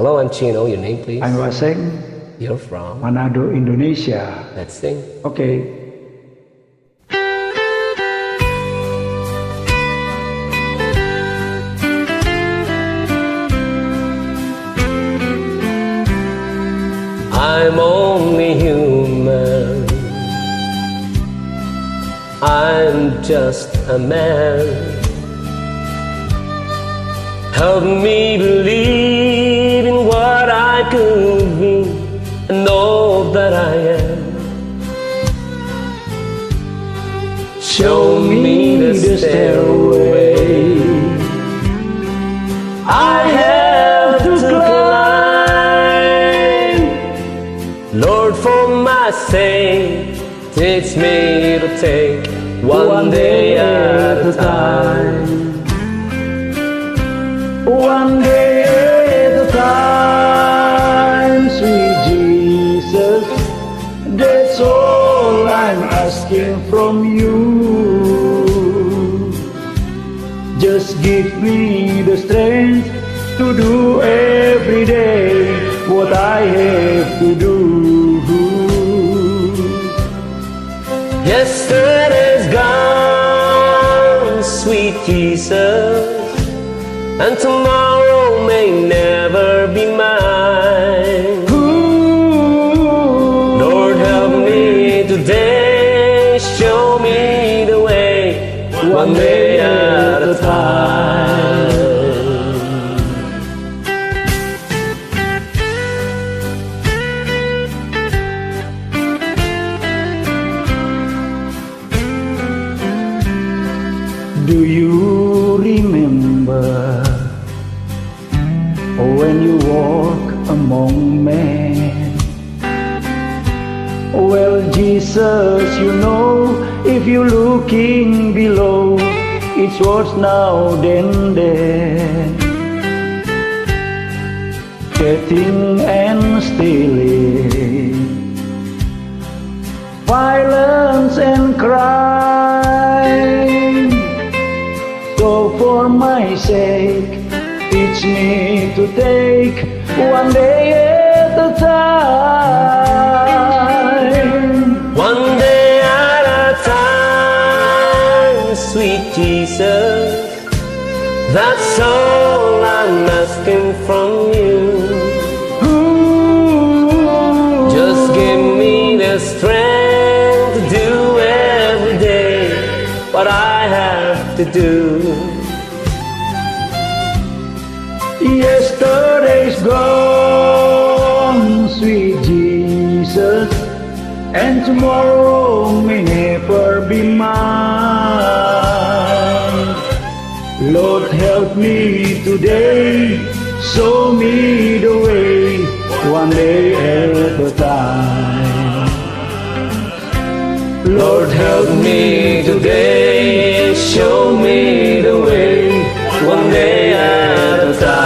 Hello, I'm Chino. Your name, please? I'm Waseng, You're from? Manado, Indonesia. Let's sing. Okay. I'm only human. I'm just a man. Help me believe in what I could be and know that I am. Show me the stairway I have to climb. Lord, for my sake, teach me to take one day at a time. One day at a time, sweet Jesus, that's all I'm asking from you. Just give me the strength to do every day what I have to do. Yesterday's gone, sweet Jesus, and tomorrow may never be mine. Lord, help me today, show me the way, one day at a time. Do you remember when you walk among men? Well, Jesus, you know, if you're looking below, it's worse now than then. Getting and stealing, violence and crime. So for my sake, teach me to take one day at a time. One day at a time, sweet Jesus, that's all I'm asking from you. Just give me the strength to do every day what I have to do. Yesterday's gone, sweet Jesus, and tomorrow may never be mine. Lord, help me today, show me the way, one day at a time. Lord, help me today, show me the way, one day at a time.